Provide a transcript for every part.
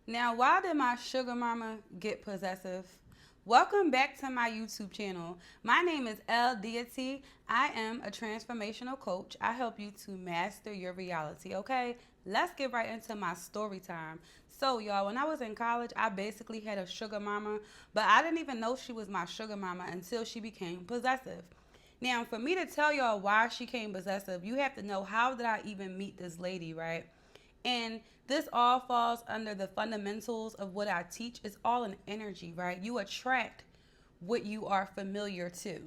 Now, why did my sugar mama get possessive? Welcome back to my YouTube channel. My name is L Deity. I am a transformational coach. I help you to master your reality, okay? Let's get right into my story time. So, y'all, when I was in college, I basically had a sugar mama, but I didn't even know she was my sugar mama until she became possessive. Now, for me to tell y'all why she came possessive, you have to know how did I even meet this lady, right? And this all falls under the fundamentals of what I teach. It's all an energy, right? You attract what you are familiar to.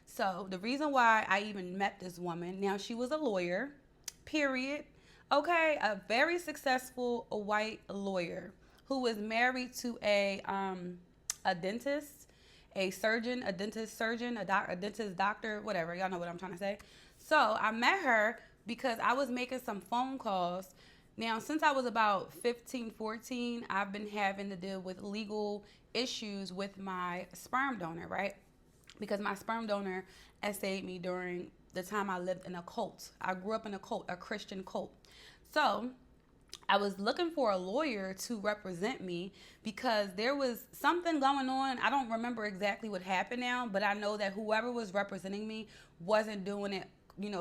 So the reason why I even met this woman, now she was a lawyer, period. Okay, a very successful white lawyer who was married to a dentist, a surgeon, a dentist surgeon, a dentist doctor, whatever. Y'all know what I'm trying to say. So I met her because I was making some phone calls. Now, since I was about 15, 14, I've been having to deal with legal issues with my sperm donor, right? Because my sperm donor essayed me during the time I lived in a cult. I grew up in a cult, a Christian cult. So I was looking for a lawyer to represent me because there was something going on. I don't remember exactly what happened now, but I know that whoever was representing me wasn't doing it,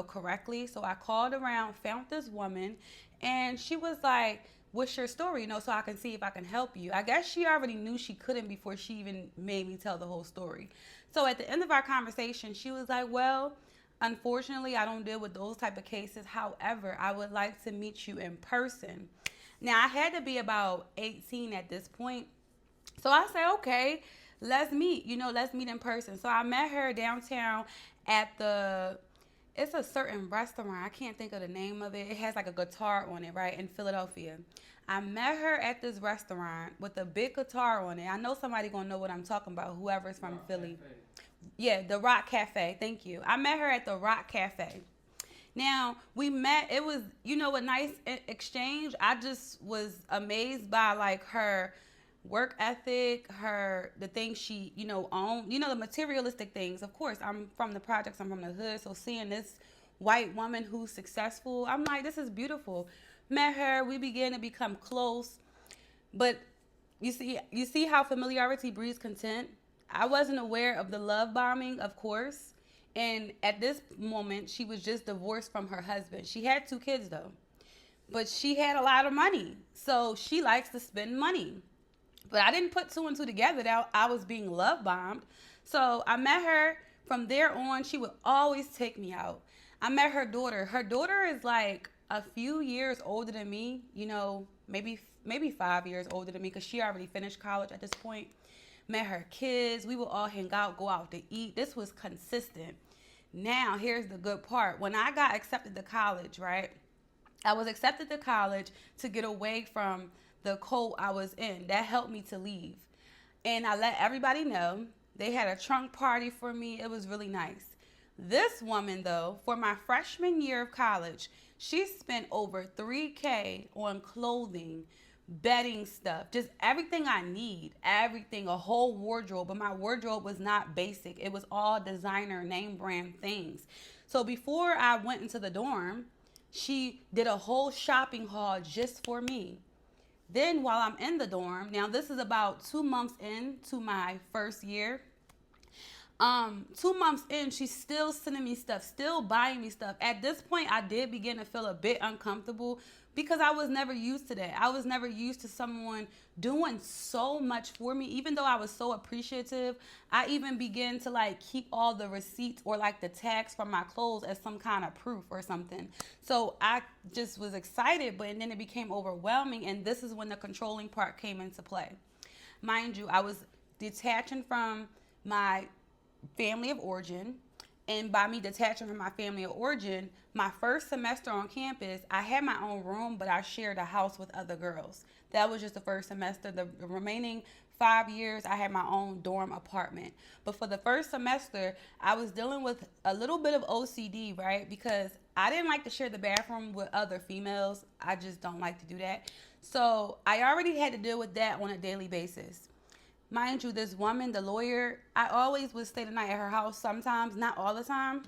correctly. So I called around, found this woman, and she was like, "What's your story? So I can see if I can help you." I guess she already knew she couldn't before she even made me tell the whole story. So at the end of our conversation, she was like, "Well, unfortunately, I don't deal with those type of cases. However, I would like to meet you in person." Now, I had to be about 18 at this point. So I said, "Okay, let's meet, let's meet in person." So I met her downtown at it's a certain restaurant. I can't think of the name of it. It has like a guitar on it, right, in Philadelphia. I met her at this restaurant with a big guitar on it. I know somebody gonna know what I'm talking about, whoever's from Philly. Cafe. Yeah, the Rock Cafe. Thank you. I met her at the Rock Cafe. Now, we met, it was, a nice exchange. I just was amazed by like her work ethic, the things she, owned, the materialistic things. Of course, I'm from the projects, I'm from the hood, so seeing this white woman who's successful, I'm like, this is beautiful. Met her, we began to become close. But you see how familiarity breeds contempt. I wasn't aware of the love bombing, of course. And at this moment, she was just divorced from her husband. She had 2 kids though, but she had a lot of money. So she likes to spend money. But I didn't put two and two together that I was being love bombed. So I met her. From there on, she would always take me out. I met her daughter. Her daughter is like a few years older than me, maybe 5 years older than me because she already finished college at this point. Met her kids. We would all hang out, go out to eat. This was consistent. Now, here's the good part. When I got accepted to college, right? I was accepted to college to get away from the cult I was in. That helped me to leave. And I let everybody know. They had a trunk party for me. It was really nice. This woman, though, for my freshman year of college, she spent over $3K on clothing, bedding stuff, just everything I need, everything, a whole wardrobe. But my wardrobe was not basic. It was all designer, name brand things. So before I went into the dorm, she did a whole shopping haul just for me. Then while I'm in the dorm, now this is about 2 months into my first year. 2 months in, she's still sending me stuff, still buying me stuff. At this point, I did begin to feel a bit uncomfortable because I was never used to that. I was never used to someone doing so much for me. Even though I was so appreciative, I even began to like keep all the receipts or like the tags from my clothes as some kind of proof or something. So I just was excited, but then it became overwhelming. And this is when the controlling part came into play. Mind you, I was detaching from my family of origin. And by me detaching from my family of origin, my first semester on campus, I had my own room, but I shared a house with other girls. That was just the first semester. The remaining 5 years, I had my own dorm apartment. But for the first semester, I was dealing with a little bit of OCD, right? Because I didn't like to share the bathroom with other females. I just don't like to do that. So I already had to deal with that on a daily basis. Mind you, this woman, the lawyer, I always would stay the night at her house sometimes, not all the time.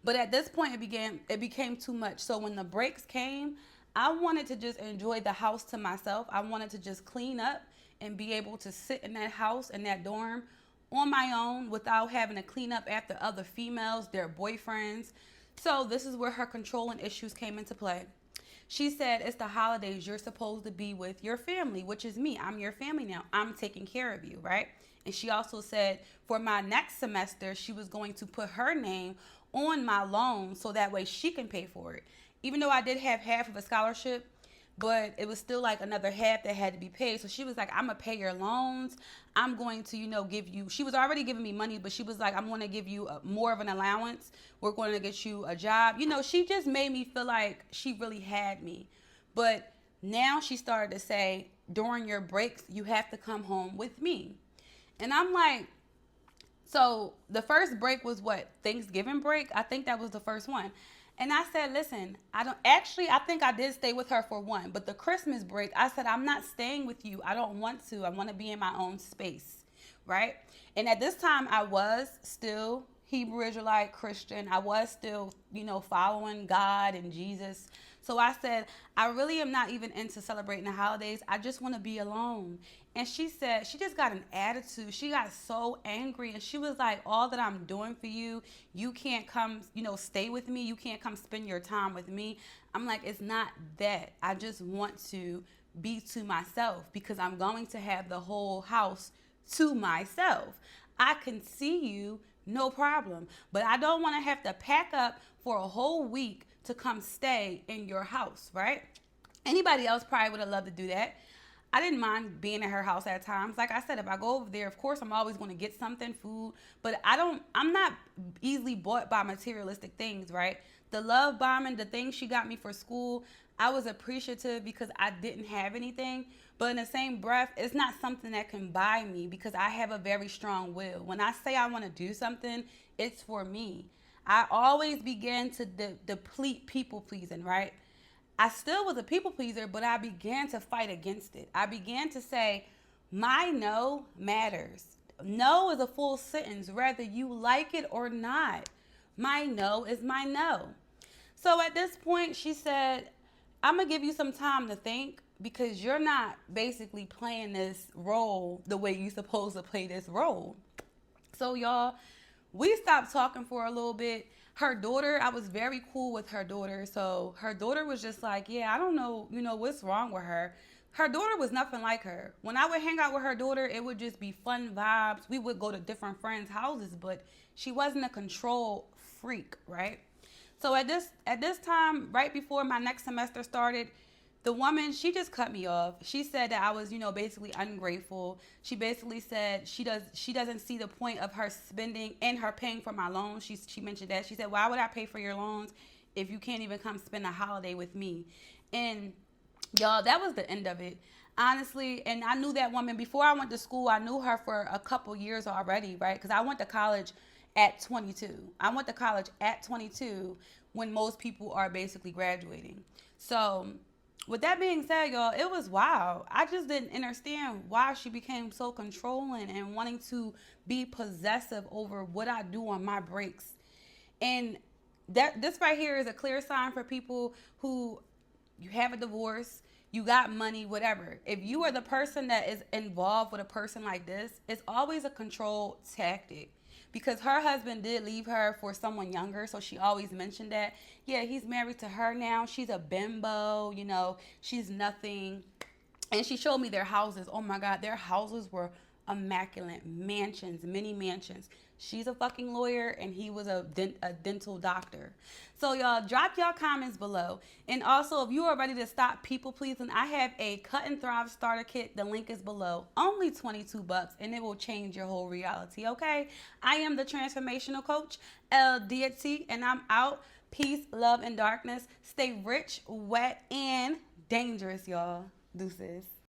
But at this point, it became too much. So when the breaks came, I wanted to just enjoy the house to myself. I wanted to just clean up and be able to sit in that house, in that dorm, on my own without having to clean up after other females, their boyfriends. So this is where her controlling issues came into play. She said, it's the holidays. You're supposed to be with your family, which is me. I'm your family now. I'm taking care of you, right? And she also said for my next semester, she was going to put her name on my loan so that way she can pay for it. Even though I did have half of a scholarship, but it was still like another half that had to be paid. So she was like, I'm going to pay your loans. I'm going to, give you, she was already giving me money, but she was like, I'm going to give you more of an allowance. We're going to get you a job. She just made me feel like she really had me. But now she started to say, during your breaks, you have to come home with me. And I'm like, so the first break was what? Thanksgiving break? I think that was the first one. And I said, listen, I think I did stay with her for one. But the Christmas break, I said, I'm not staying with you. I don't want to. I want to be in my own space, right? And at this time, I was still Hebrew Israelite Christian. I was still, following God and Jesus. So I said, I really am not even into celebrating the holidays. I just want to be alone. And she said, she just got an attitude. She got so angry. And she was like, all that I'm doing for you, you can't come, stay with me. You can't come spend your time with me. I'm like, it's not that. I just want to be to myself because I'm going to have the whole house to myself. I can see you, no problem. But I don't want to have to pack up for a whole week to come stay in your house, right? Anybody else probably would have loved to do that. I didn't mind being at her house at times. Like I said, if I go over there, of course, I'm always going to get something, food. But I'm not easily bought by materialistic things, right? The love bombing, the things she got me for school, I was appreciative because I didn't have anything. But in the same breath, it's not something that can buy me because I have a very strong will. When I say I want to do something, it's for me. I always began to deplete people pleasing, right? I still was a people pleaser, but I began to fight against it. I began to say, my no matters. No is a full sentence, whether you like it or not. My no is my no. So at this point, she said, I'm going to give you some time to think because you're not basically playing this role the way you're supposed to play this role. So y'all, we stopped talking for a little bit. Her daughter, I was very cool with her daughter. So her daughter was just like, yeah, I don't know, what's wrong with her. Her daughter was nothing like her. When I would hang out with her daughter, it would just be fun vibes. We would go to different friends' houses, but she wasn't a control freak, right? So at this time, right before my next semester started, the woman, she just cut me off. She said that I was, basically ungrateful. She basically said she doesn't see the point of her spending and her paying for my loans. She mentioned that. She said, why would I pay for your loans if you can't even come spend a holiday with me? And y'all, that was the end of it. Honestly, and I knew that woman before I went to school. I knew her for a couple years already, right? Because I went to college at 22. I went to college at 22 when most people are basically graduating. So with that being said, y'all, it was wild. I just didn't understand why she became so controlling and wanting to be possessive over what I do on my breaks. And this right here is a clear sign for people who you have a divorce, you got money, whatever. If you are the person that is involved with a person like this, it's always a control tactic. Because her husband did leave her for someone younger, so she always mentioned that. Yeah, he's married to her now. She's a bimbo, she's nothing. And she showed me their houses. Oh my God, their houses were immaculate. Mansions, mini mansions. She's a fucking lawyer and he was a dental doctor. So y'all, drop y'all comments below. And also, if you are ready to stop people pleasing, I have a Cut and Thrive starter kit. The link is below. Only $22 and it will change your whole reality, okay? I am the transformational coach, L Deity, and I'm out. Peace, love, and darkness. Stay rich, wet, and dangerous, y'all. Deuces.